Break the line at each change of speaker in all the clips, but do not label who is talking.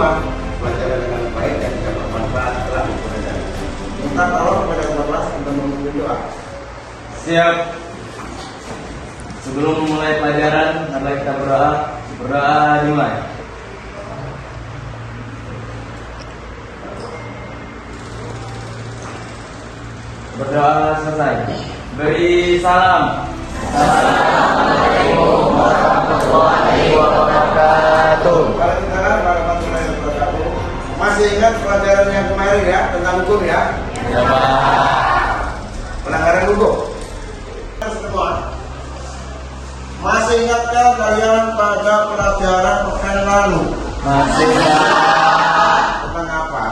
rumah belajar dengan baik dan tidak bermanfaat telah diperlukan. Kita tolong kepada kelas untuk memimpin doa.
Siap. Sebelum memulai pelajaran, mari kita berdoa. Berdoa dimulai. Berdoa selesai. Beri salam. Assalamualaikum warahmatullahi wabarakatuh.
Waalaikumsalam warahmatullahi wabarakatuh. Masih ingat pelajaran yang kemarin ya tentang hukum ya?
Ya, Pak.
Pelanggaran hukum. Semua. Masih ingatkah kalian pada pelajaran pekan lalu?
Masih ingat.
Tentang apa?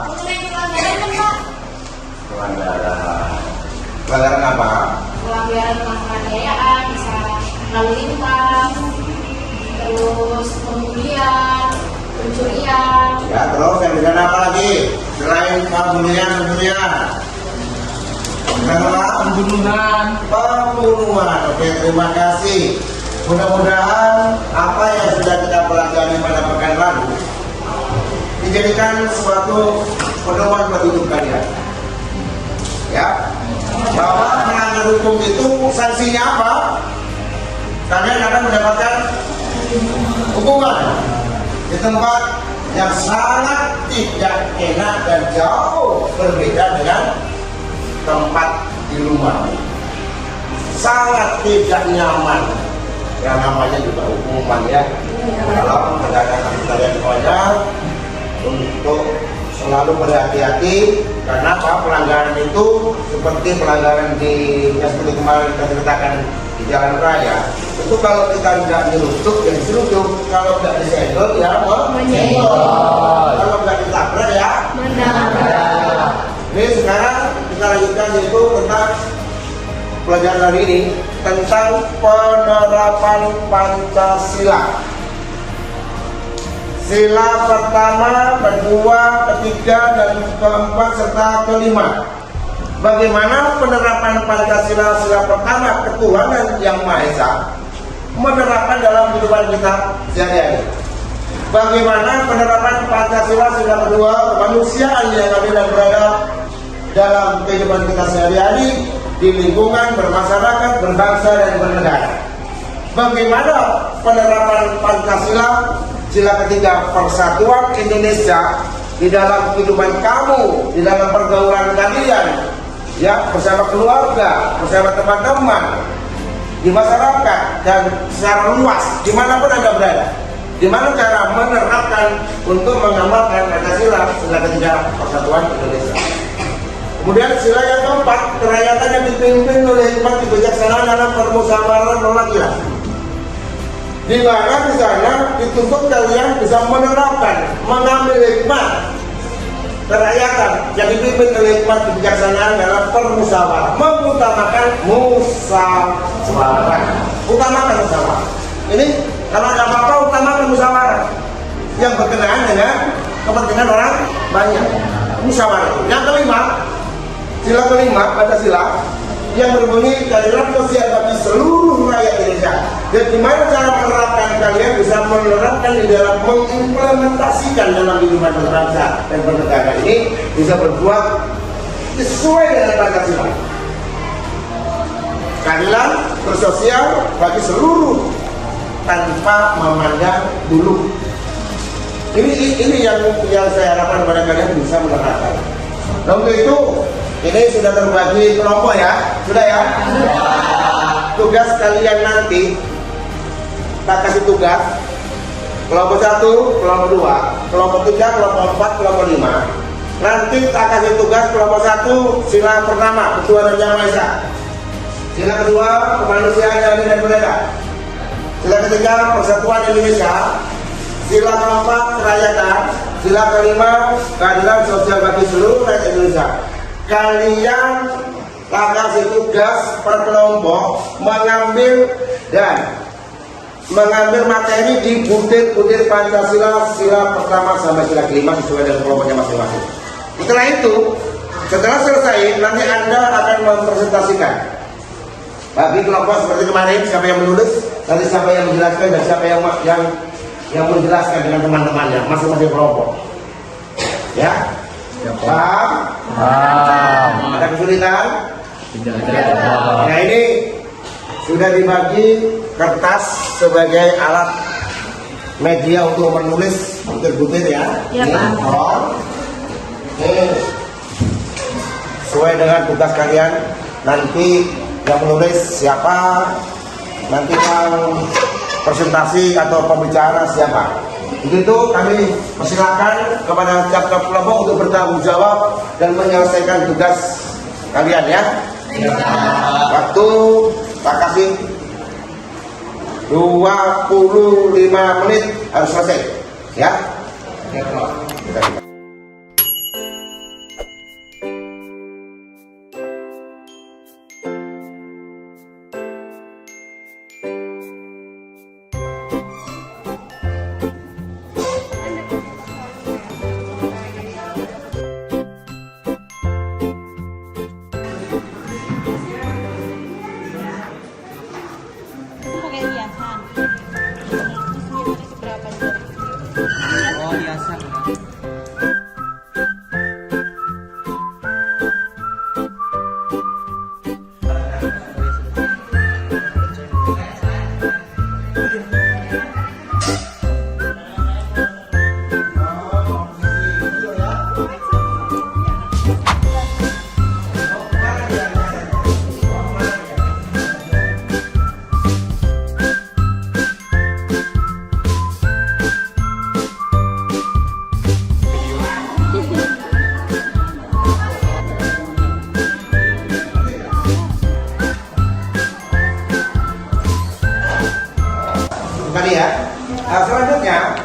Pelanggaran
Pelanggaran apa?
penganiayaan, bisa lalu lintas, terus pembulian, pencurian.
Ya terus yang pidana apa lagi? Selain pembunuhan.
Pembunuhan.
Pembunuhan. Oke, terima kasih. Mudah-mudahan apa yang sudah kita pelajari pada pekan lalu dijadikan suatu pedoman buat hidup kalian. Ya, bahwa melanggar hukum itu sanksinya apa? Kalian akan mendapatkan hukuman di tempat yang sangat tidak enak dan jauh berbeda dengan tempat di rumah. Sangat tidak nyaman. Yang namanya juga hukuman ya. Kalau anak-anak kalian semuanya untuk selalu berhati-hati karena apa, pelanggaran itu seperti pelanggaran yang seperti kemarin kita ceritakan di jalan raya. Itu kalau kita tidak nyeruduk ya diseruduk, kalau tidak disenggol ya menyenggol, kalau tidak ditabrak ya menabrak. Ini sekarang kita lanjutkan yaitu tentang pelajaran hari ini tentang penerapan Pancasila. Sila pertama, kedua, ketiga, dan keempat serta kelima. Bagaimana penerapan Pancasila sila pertama, ketuhanan yang Maha Esa, menerapkan dalam kehidupan kita sehari-hari. Bagaimana penerapan Pancasila sila kedua, kemanusiaan yang adil dan beradab dalam kehidupan kita sehari-hari di lingkungan bermasyarakat, berbangsa dan bernegara. Bagaimana penerapan Pancasila sila ketiga, persatuan Indonesia di dalam kehidupan kamu, di dalam pergaulan kalian, ya bersama keluarga, bersama teman-teman, di masyarakat dan secara luas, dimanapun Anda berada. Dimana cara menerapkan untuk mengamalkan Pancasila sila ketiga, persatuan Indonesia. Kemudian sila yang keempat, kerakyatan yang dipimpin oleh hikmat kebijaksanaan dalam permusyawaratan mufakat. Di mana di sana dituntut kalian bisa menerapkan, mengambil hikmat kerakyatan yang dipimpin oleh hikmat kebijaksanaan dalam permusyawaratan, mengutamakan musyawarah. Utamakan musyawarah. Ini kalau ada apa-apa utamakan musyawarah yang berkenaan dengan kepentingan orang banyak. Musyawarah. Yang kelima, sila kelima Pancasila yang berbunyi keadilan sosial bagi seluruh rakyat Indonesia. Dan gimana cara menerapkan, kalian bisa menerapkan di dalam mengimplementasikan dalam kehidupan berbangsa dan bernegara ini bisa berbuat sesuai dengan Pancasila. Keadilan bersosial bagi seluruh tanpa memandang bulu. Ini yang saya harapkan kepada kalian bisa menerapkan. Nah, untuk itu ini sudah terbagi kelompok ya, sudah ya. Tugas kalian nanti tak kasih tugas kelompok 1, kelompok 2, kelompok 3, kelompok 4, kelompok 5. Nanti tak kasih tugas kelompok 1 sila pertama, ketuhanan yang Maha Esa. Sila kedua, kemanusiaan yang adil dan beradab. Sila ketiga, persatuan Indonesia. Sila keempat, kerakyatan. Sila kelima, keadilan sosial bagi seluruh rakyat Indonesia. Kalian tak kasih tugas per kelompok mengambil materi di butir-butir Pancasila sila pertama sampai sila kelima sesuai dengan kelompoknya masing-masing. Setelah itu, setelah selesai, nanti Anda akan mempresentasikan bagi kelompok seperti kemarin, siapa yang menulis, nanti siapa yang menjelaskan, dan siapa yang menjelaskan dengan teman-temannya masing-masing kelompok. Ya, paham? Ada kesulitan?
Tidak ada.
Nah ini sudah dibagi kertas sebagai alat media untuk menulis butir-butir ya.
Iya,
Ini,
Pak.
Ini sesuai dengan tugas kalian. Nanti yang menulis siapa, nanti yang presentasi atau pembicara siapa. Begitu kami persilakan kepada tiap-tiap kelompok untuk bertanggung jawab dan menyelesaikan tugas kalian ya. Waktu tak kasih 25 menit harus selesai ya.
Pakai hiasan. Terus nilainya seberapa juga?
Oh, hiasan.
Tadi ya. Nah, selanjutnya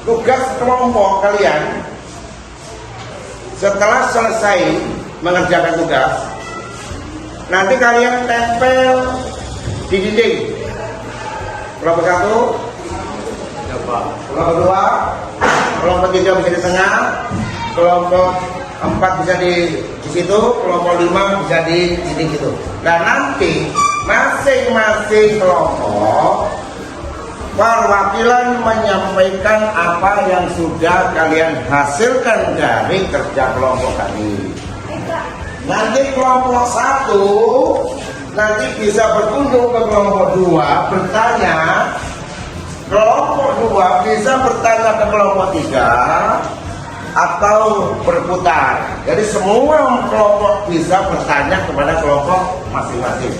tugas kelompok kalian setelah selesai mengerjakan tugas, nanti kalian tempel di dinding. Kelompok 1, kelompok 2, kelompok 3 bisa di tengah, kelompok 4 bisa di situ, kelompok 5 bisa di dinding gitu. Dan nanti masing-masing kelompok perwakilan menyampaikan apa yang sudah kalian hasilkan dari kerja kelompok tadi. Nanti kelompok 1 nanti bisa berkunjung ke kelompok 2 bertanya, kelompok 2 bisa bertanya ke kelompok 3 atau berputar. Jadi semua kelompok bisa bertanya kepada kelompok masing-masing.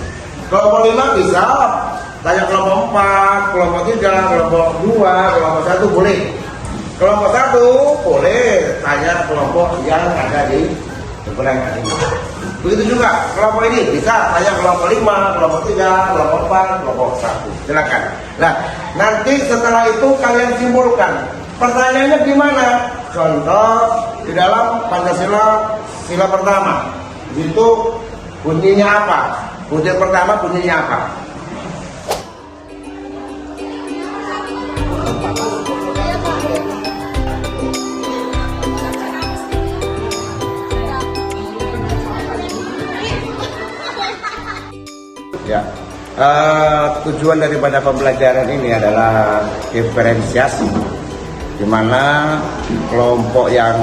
Kelompok 5 bisa tanya kelompok 4, kelompok 3, kelompok 2, kelompok 1 boleh. Kelompok 1 boleh tanya kelompok yang ada di seberang ini. Begitu juga kelompok ini bisa tanya kelompok 5, kelompok 3, kelompok 4, kelompok 1. Silakan. Nah, nanti setelah itu kalian simpulkan. Pertanyaannya gimana? Contoh di dalam Pancasila sila pertama. Itu bunyinya apa? Butir pertama bunyinya apa? Ya, tujuan daripada pembelajaran ini adalah diferensiasi, di mana kelompok yang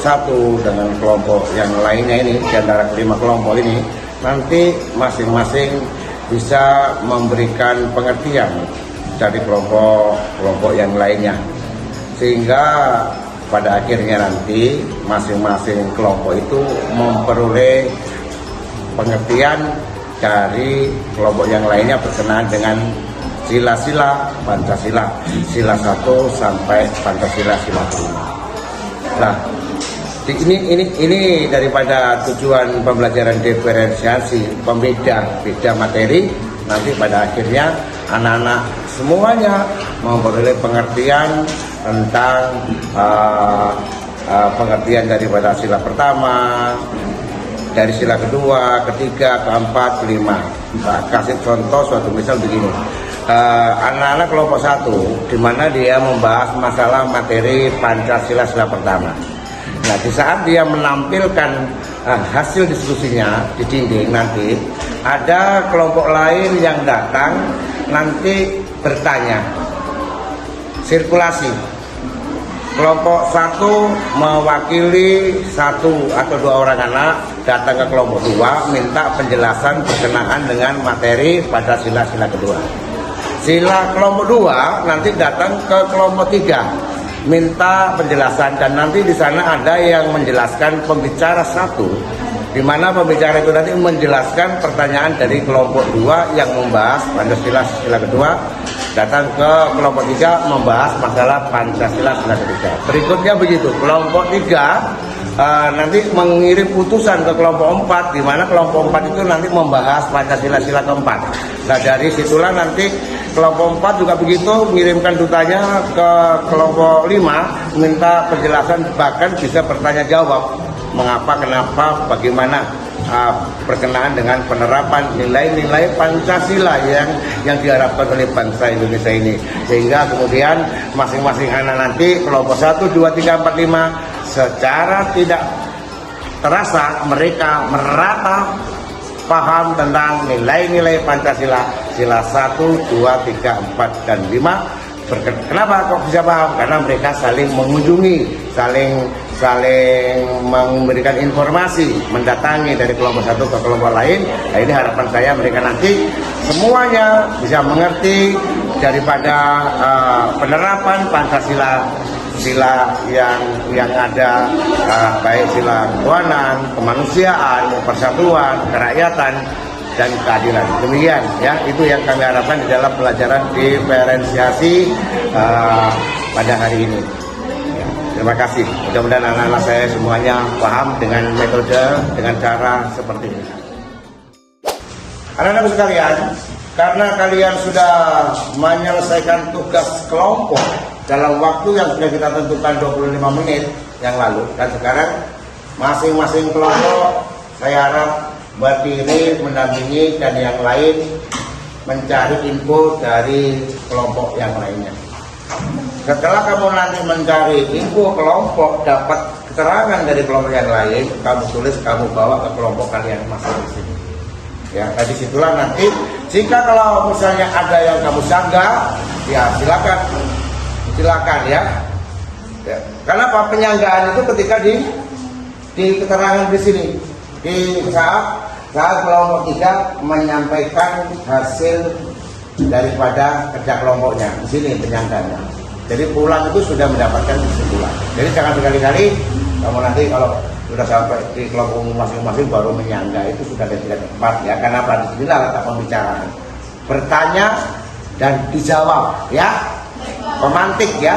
satu dengan kelompok yang lainnya ini, di antara kelima kelompok ini, nanti masing-masing bisa memberikan pengertian dari kelompok-kelompok yang lainnya, sehingga pada akhirnya nanti masing-masing kelompok itu memperoleh pengertian dari kelompok yang lainnya berkenaan dengan sila-sila Pancasila, sila 1 sampai Pancasila sila 5. Nah, ini daripada tujuan pembelajaran diferensiasi, beda materi. Nanti pada akhirnya anak-anak semuanya memperoleh pengertian tentang pengertian daripada sila pertama, dari sila kedua, ketiga, keempat, kelima. Kasih contoh suatu misal begini. Anak-anak kelompok 1 di mana dia membahas masalah materi Pancasila sila pertama. Nah, di saat dia menampilkan hasil diskusinya di dinding, nanti ada kelompok lain yang datang nanti bertanya, sirkulasi. Kelompok 1 mewakili 1 atau 2 orang anak datang ke kelompok 2 minta penjelasan berkenaan dengan materi pada sila-sila kedua. Sila kelompok 2 nanti datang ke kelompok 3 minta penjelasan, dan nanti di sana ada yang menjelaskan pembicara 1, di mana pembicara itu nanti menjelaskan pertanyaan dari kelompok 2 yang membahas Pancasila sila kedua, datang ke kelompok 3 membahas masalah Pancasila sila ketiga. Berikutnya begitu, kelompok 3 nanti mengirim utusan ke kelompok 4, di mana kelompok 4 itu nanti membahas Pancasila sila keempat. Nah, dari situlah nanti kelompok 4 juga begitu, mengirimkan dutanya ke kelompok 5 minta penjelasan, bahkan bisa bertanya jawab mengapa, kenapa, bagaimana berkenaan dengan penerapan nilai-nilai Pancasila yang diharapkan oleh bangsa Indonesia ini, sehingga kemudian masing-masing anak nanti kelompok 1, 2, 3, 4, 5 secara tidak terasa mereka merata paham tentang nilai-nilai Pancasila sila 1, 2, 3, 4, dan 5. Kenapa kok bisa paham? Karena mereka saling mengunjungi, saling memberikan informasi, mendatangi dari kelompok 1 ke kelompok lain. Nah, ini harapan saya mereka nanti semuanya bisa mengerti daripada penerapan Pancasila sila yang ada, baik sila ketuhanan, kemanusiaan, persatuan, kerakyatan, dan keadilan. Demikian ya, itu yang kami harapkan di dalam pelajaran diferensiasi pada hari ini. Ya, terima kasih. Mudah-mudahan anak-anak saya semuanya paham dengan metode, dengan cara seperti ini. Anak-anak sekalian, karena kalian sudah menyelesaikan tugas kelompok dalam waktu yang sudah kita tentukan 25 menit yang lalu, dan sekarang masing-masing kelompok saya harap berdiri mendampingi dan yang lain mencari info dari kelompok yang lainnya. Setelah kamu nanti mencari info kelompok, dapat keterangan dari kelompok yang lain, kamu tulis, kamu bawa ke kelompok kalian masing-masing. Ya, dari situlah nanti jika kalau misalnya ada yang kamu sanggah, ya silakan ya. Kenapa penyanggaan itu ketika di keterangan di sini, di saat kelompok 3 menyampaikan hasil daripada kerja kelompoknya, di sini penyangganya. Jadi pulang itu sudah mendapatkan kesimpulan. Jadi jangan sekali-kali kamu nanti kalau sudah sampai di kelompok masing-masing baru menyangga, itu sudah tidak tepat ya. Karena pada disinilah letak pembicaraan, bertanya dan dijawab ya, pemantik ya,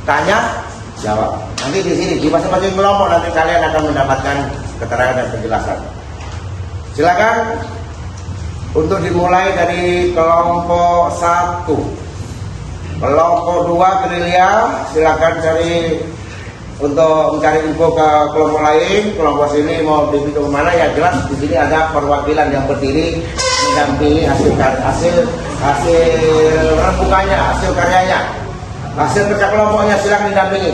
tanya jawab. Nanti di sini di masing-masing kelompok nanti kalian akan mendapatkan keterangan dan penjelasan. Silakan untuk dimulai dari kelompok 1. Kelompok 2 gerilya, silakan cari untuk mencari info ke kelompok lain. Kelompok sini mau dibikin kemana ya, jelas di sini ada perwakilan yang berdiri mendampingi hasil rembukannya, hasil karyanya, hasil kerja kelompoknya. Silakan didampingi.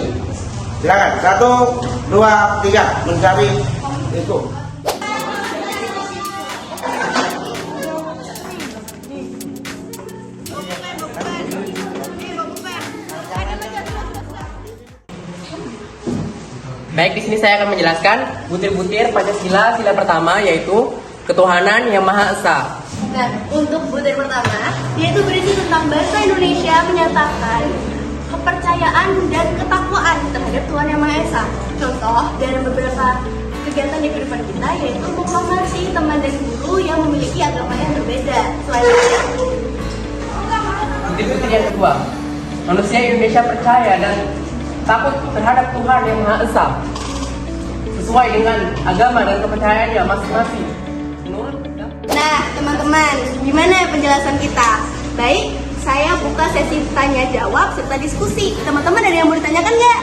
Silakan 1, 2, 3 mencari info.
Baik, di sini saya akan menjelaskan butir-butir Pancasila sila pertama, yaitu ketuhanan yang Maha Esa.
Dan untuk butir pertama, yaitu berisi tentang bangsa Indonesia menyatakan kepercayaan dan ketakwaan terhadap Tuhan Yang Maha Esa. Contoh dari beberapa kegiatan di kehidupan kita yaitu proklamasi teman dan guru yang memiliki agama yang berbeda. Selain itu,
Butir-butir yang kedua, manusia Indonesia percaya dan takut terhadap Tuhan Yang Maha Esa sesuai dengan agama dan kepercayaannya masing-masing.
nah teman-teman, gimana penjelasan kita? Baik, saya buka sesi tanya jawab serta diskusi. Teman-teman ada yang mau ditanyakan nggak?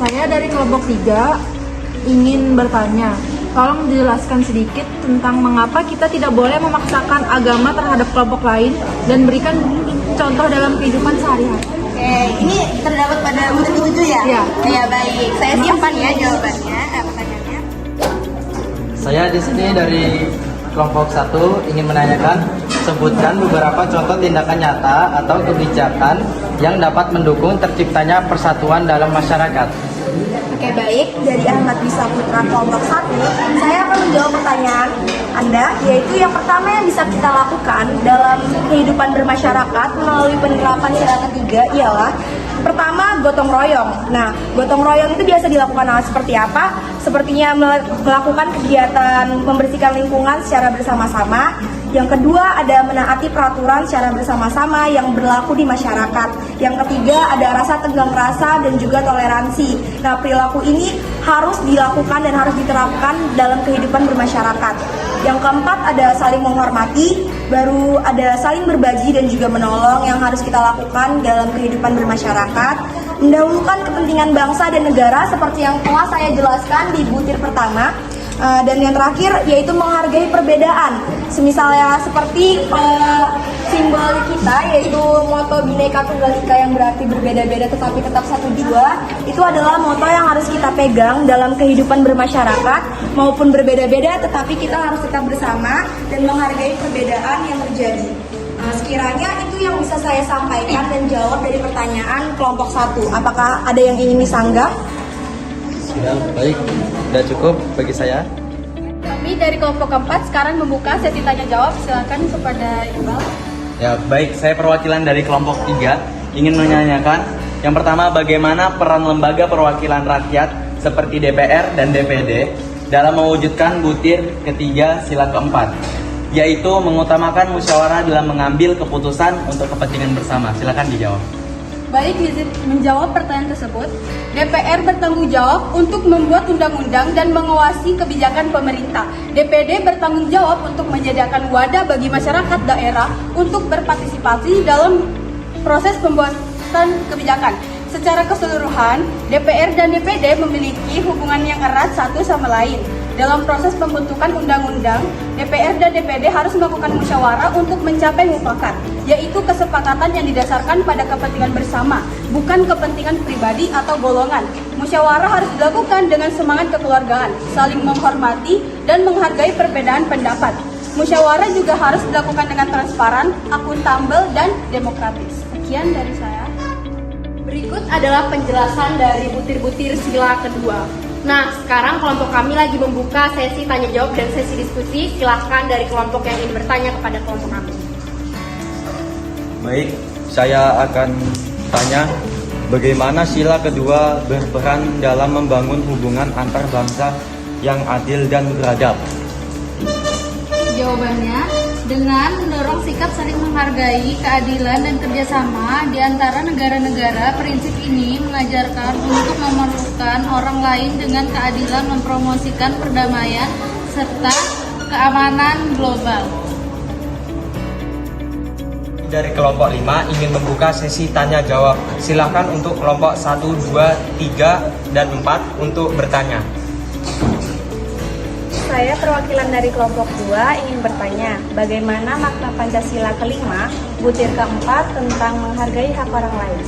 Saya dari kelompok 3 ingin bertanya, tolong dijelaskan sedikit tentang mengapa kita tidak boleh memaksakan agama terhadap kelompok lain dan berikan contoh dalam kehidupan sehari-hari.
Oke, ini terdapat pada butir 7 ya?
Iya.
Ya baik, saya simpan ya jawabannya, pertanyaannya.
Saya di sini dari kelompok 1 ingin menanyakan
Sebutkan beberapa contoh tindakan nyata atau kebijakan yang dapat mendukung terciptanya persatuan dalam masyarakat.
Oke, baik. Dari Ahmad Bisa Putra kelompok 1, saya akan menjawab pertanyaan Anda, yaitu yang pertama yang bisa kita lakukan dalam kehidupan bermasyarakat melalui penerapan sila ketiga ialah pertama, gotong royong. Nah, gotong royong itu biasa dilakukan seperti apa? Sepertinya melakukan kegiatan membersihkan lingkungan secara bersama-sama. Yang kedua, ada menaati peraturan secara bersama-sama yang berlaku di masyarakat. Yang ketiga, ada rasa tenggang rasa dan juga toleransi. Nah, perilaku ini harus dilakukan dan harus diterapkan dalam kehidupan bermasyarakat. Yang keempat, ada saling menghormati, baru ada saling berbagi dan juga menolong yang harus kita lakukan dalam kehidupan bermasyarakat. Mendahulukan kepentingan bangsa dan negara seperti yang telah saya jelaskan di butir pertama. Dan yang terakhir yaitu menghargai perbedaan. Semisalnya seperti simbol kita yaitu moto Bhinneka Tunggal Ika yang berarti berbeda-beda tetapi tetap satu jua. Itu adalah moto yang harus kita pegang dalam kehidupan bermasyarakat, maupun berbeda-beda tetapi kita harus tetap bersama dan menghargai perbedaan yang terjadi. Sekiranya itu yang bisa saya sampaikan dan jawab dari pertanyaan kelompok 1. Apakah ada yang ingin disanggah?
Sudah, baik. Sudah cukup bagi saya.
Kami dari kelompok 4 sekarang membuka sesi tanya jawab. Silakan kepada Iqbal.
Ya, baik. Saya perwakilan dari kelompok 3 ingin menanyakan yang pertama, bagaimana peran lembaga perwakilan rakyat seperti DPR dan DPD dalam mewujudkan butir ketiga sila keempat, yaitu mengutamakan musyawarah dalam mengambil keputusan untuk kepentingan bersama. Silakan dijawab.
Baik, izin menjawab pertanyaan tersebut. DPR bertanggung jawab untuk membuat undang-undang dan mengawasi kebijakan pemerintah. DPD bertanggung jawab untuk menyediakan wadah bagi masyarakat daerah untuk berpartisipasi dalam proses pembuatan kebijakan. Secara keseluruhan, DPR dan DPD memiliki hubungan yang erat satu sama lain. Dalam proses pembentukan undang-undang, DPR dan DPD harus melakukan musyawarah untuk mencapai mufakat, yaitu kesepakatan yang didasarkan pada kepentingan bersama, bukan kepentingan pribadi atau golongan. Musyawarah harus dilakukan dengan semangat kekeluargaan, saling menghormati dan menghargai perbedaan pendapat. Musyawarah juga harus dilakukan dengan transparan, akuntabel, dan demokratis. Sekian dari saya.
Berikut adalah penjelasan dari butir-butir sila kedua. Nah, sekarang kelompok kami lagi membuka sesi tanya jawab dan sesi diskusi. Silahkan dari kelompok yang ingin bertanya kepada kelompok kami.
Baik, saya akan tanya bagaimana sila kedua berperan dalam membangun hubungan antar bangsa yang adil dan beradab.
Jawabannya, dengan mendorong sikap saling menghargai, keadilan, dan kerjasama di antara negara-negara. Prinsip ini mengajarkan untuk memerlukan orang lain dengan keadilan, mempromosikan perdamaian, serta keamanan global.
Dari kelompok 5 ingin membuka sesi tanya jawab. Silakan untuk kelompok 1, 2, 3, dan 4 untuk bertanya.
Saya perwakilan dari kelompok 2 ingin bertanya, bagaimana makna Pancasila kelima, butir keempat tentang menghargai hak orang lain?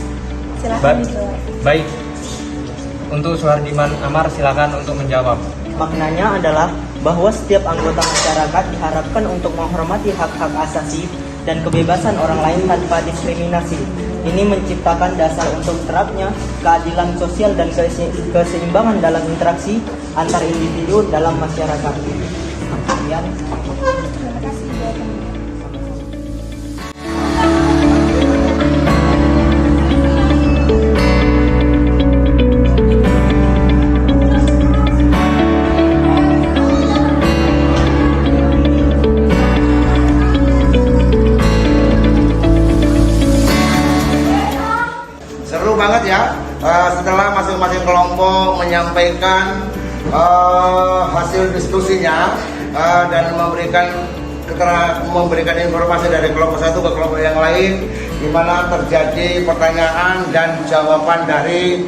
Silakan dijawab.
Baik, untuk Suhardiman Amar silakan untuk menjawab.
Maknanya adalah bahwa setiap anggota masyarakat diharapkan untuk menghormati hak-hak asasi dan kebebasan orang lain tanpa diskriminasi. Ini menciptakan dasar untuk terapnya keadilan sosial dan keseimbangan dalam interaksi antar individu dalam masyarakat. Sekian.
Terima kasih jawabannya.
Seru banget ya, setelah masing-masing kelompok menyampaikan hasil diskusinya dan memberikan informasi dari kelompok satu ke kelompok yang lain, di mana terjadi pertanyaan dan jawaban dari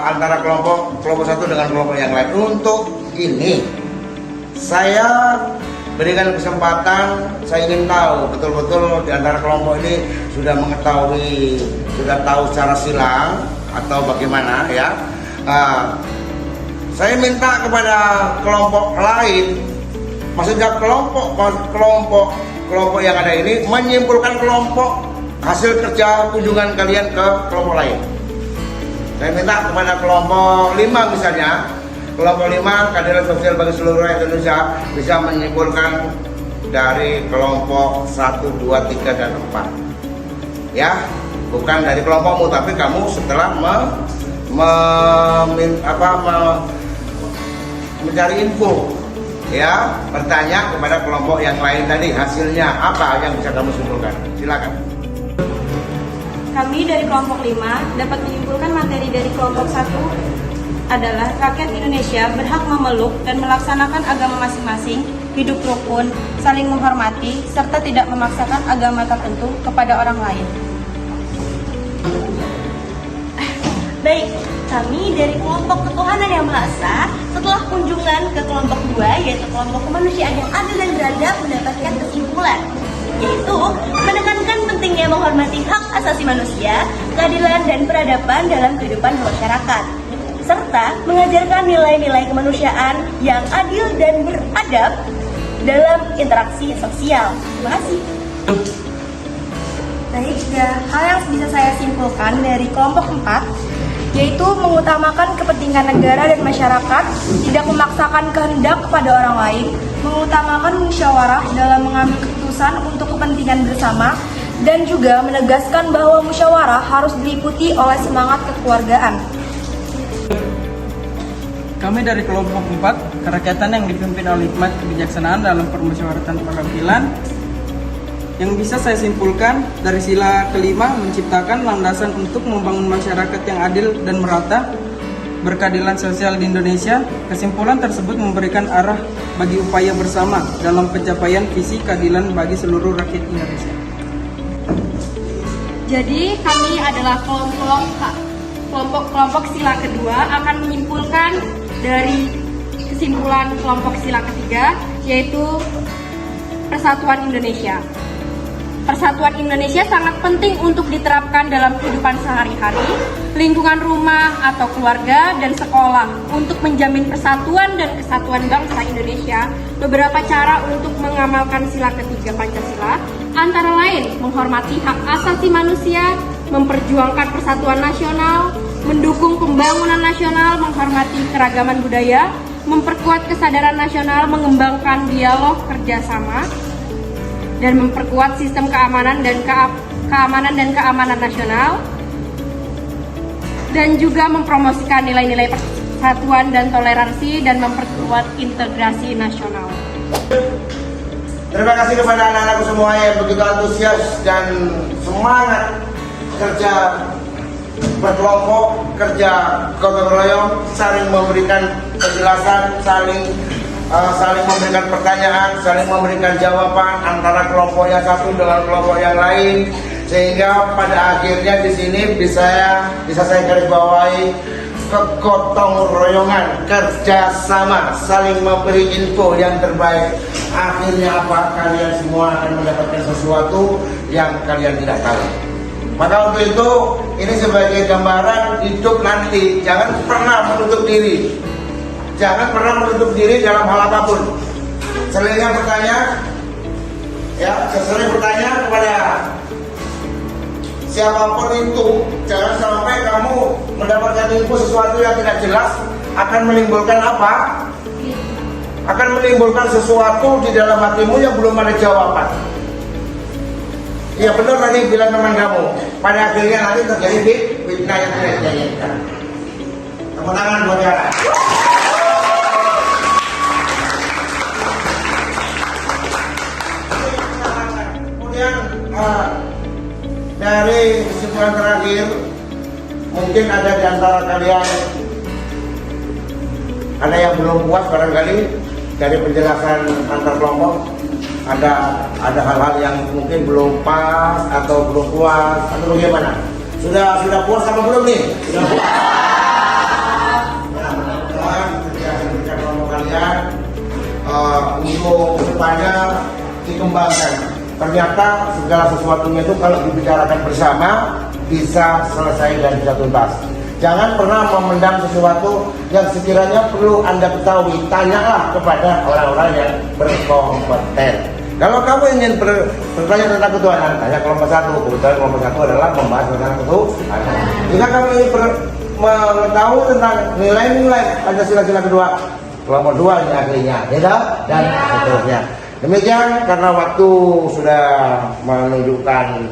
antara kelompok satu dengan kelompok yang lain. Untuk ini saya berikan kesempatan, saya ingin tahu betul-betul di antara kelompok ini sudah tahu secara silang atau bagaimana ya. Saya minta kepada kelompok lain, maksudnya kelompok kelompok yang ada ini menyimpulkan kelompok hasil kerja kunjungan kalian ke kelompok lain. Saya minta kepada kelompok 5 misalnya, kelompok 5 keadilan sosial bagi seluruh rakyat Indonesia bisa menyimpulkan dari kelompok 1, 2, 3, dan 4. Ya, bukan dari kelompokmu, tapi kamu setelah mencari info, ya, bertanya kepada kelompok yang lain tadi hasilnya apa yang bisa kamu simpulkan. Silakan.
Kami dari kelompok 5 dapat menyimpulkan materi dari kelompok 1 adalah rakyat Indonesia berhak memeluk dan melaksanakan agama masing-masing, hidup rukun, saling menghormati, serta tidak memaksakan agama tertentu kepada orang lain. Baik, kami dari kelompok ketuhanan yang Maha Esa setelah kunjungan ke kelompok 2 yaitu kelompok kemanusiaan yang adil dan beradab mendapatkan kesimpulan, yaitu menekankan pentingnya menghormati hak asasi manusia, keadilan dan peradaban dalam kehidupan masyarakat, serta mengajarkan nilai-nilai kemanusiaan yang adil dan beradab dalam interaksi sosial. Terima kasih. Baik, hal yang bisa saya simpulkan dari kelompok 4 yaitu mengutamakan kepentingan negara dan masyarakat, tidak memaksakan kehendak kepada orang lain, mengutamakan musyawarah dalam mengambil keputusan untuk kepentingan bersama, dan juga menegaskan bahwa musyawarah harus diikuti oleh semangat kekeluargaan.
Kami dari kelompok 4, kerakyatan yang dipimpin oleh hikmat kebijaksanaan dalam permusyawaratan perwakilan. Yang bisa saya simpulkan dari sila kelima menciptakan landasan untuk membangun masyarakat yang adil dan merata, berkeadilan sosial di Indonesia. Kesimpulan tersebut memberikan arah bagi upaya bersama dalam pencapaian visi keadilan bagi seluruh rakyat Indonesia.
Jadi kami adalah kelompok sila kedua akan menyimpulkan dari kesimpulan kelompok sila ketiga, yaitu Persatuan Indonesia. Persatuan Indonesia sangat penting untuk diterapkan dalam kehidupan sehari-hari, lingkungan rumah atau keluarga, dan sekolah untuk menjamin persatuan dan kesatuan bangsa Indonesia. Beberapa cara untuk mengamalkan sila ketiga Pancasila antara lain menghormati hak asasi manusia, memperjuangkan persatuan nasional, mendukung pembangunan nasional, menghormati keragaman budaya, memperkuat kesadaran nasional, mengembangkan dialog kerjasama, dan memperkuat sistem keamanan dan keamanan nasional, dan juga mempromosikan nilai-nilai persatuan dan toleransi dan memperkuat integrasi nasional.
Terima kasih kepada anak-anakku semua yang begitu antusias dan semangat kerja berkelompok, kerja gotong royong, saling memberikan penjelasan, saling memberikan pertanyaan, saling memberikan jawaban antara kelompok yang satu dengan kelompok yang lain, sehingga pada akhirnya di sini bisa saya garis bawahi kegotong royongan, kerjasama, saling memberi info yang terbaik. Akhirnya apa? Kalian semua akan mendapatkan sesuatu yang kalian tidak tahu. Maka untuk itu, ini sebagai gambaran hidup nanti. Jangan pernah menutup diri. Jangan pernah menutup diri dalam hal apapun. Seringnya bertanya, sering bertanya kepada siapapun itu. Jangan sampai kamu mendapatkan info sesuatu yang tidak jelas, akan menimbulkan apa? Akan menimbulkan sesuatu di dalam hatimu yang belum ada jawaban. Ya benar tadi bilang teman kamu. Pada akhirnya nanti terjadi fitnah yang tidak diinginkan. Tepuk tangan buat Yara. Kemudian dari kesimpulan terakhir, mungkin ada di antara kalian ada yang belum puas barangkali dari penjelasan antar kelompok. Ada hal-hal yang mungkin belum pas atau belum puas atau bagaimana? Sudah puas apa belum nih? Sudah puas. Nah, mudah-mudahan kerja kelompok kalian untuk kedepannya dikembangkan. Ternyata segala sesuatunya itu kalau dibicarakan bersama bisa selesai dan bisa tuntas. Jangan pernah memendam sesuatu yang sekiranya perlu Anda ketahui. Tanyalah kepada orang-orang yang berkompeten. Kalau kamu ingin bertanya tentang ketuhanan, tanya kelompok 1. Kebetulan kelompok 1 adalah membahas tentang ketuhanan. Jika kamu ingin mengetahui tentang nilai-nilai Pancasila sila kedua, kelompok 2 ini ahlinya, ya, dan seterusnya. Demikian karena waktu sudah menunjukkan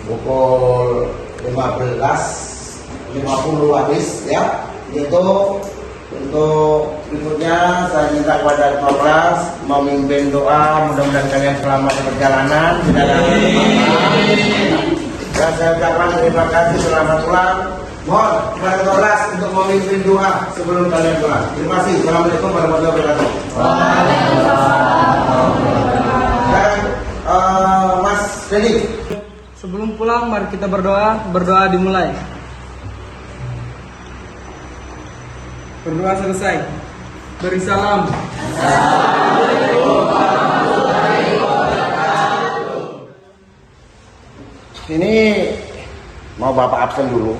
pukul 15.50 habis, ya. Itu untuk berikutnya saya minta kepada ketua kelas memimpin doa, mudah-mudahan kalian selamat di perjalanan, tidak ada apa-apa. Dan saya ucapkan terima kasih, selamat pulang. Mohon kepada ketua kelas untuk memimpin doa sebelum kalian pulang. Terima kasih. Assalamualaikum warahmatullahi wabarakatuh. Dan Mas Feli.
Sebelum pulang, mari kita berdoa. Berdoa dimulai. Berdoa selesai. Beri salam.
Ini mau Bapak absen dulu.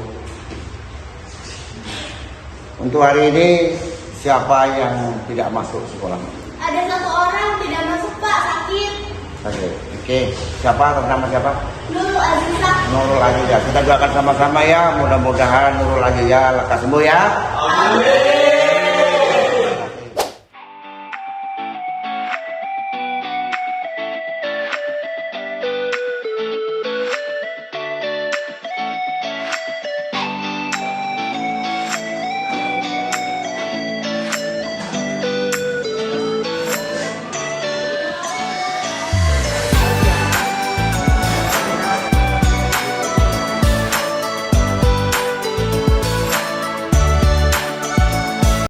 Untuk hari ini siapa yang tidak masuk sekolah?
Ada 1 orang tidak masuk Pak, sakit.
Oke. Siapa? Nama siapa?
Nurul Azizah.
Nurul Azizah. Kita doakan sama-sama ya. Mudah-mudahan Nurul Azizah lekas sembuh ya.
Amin.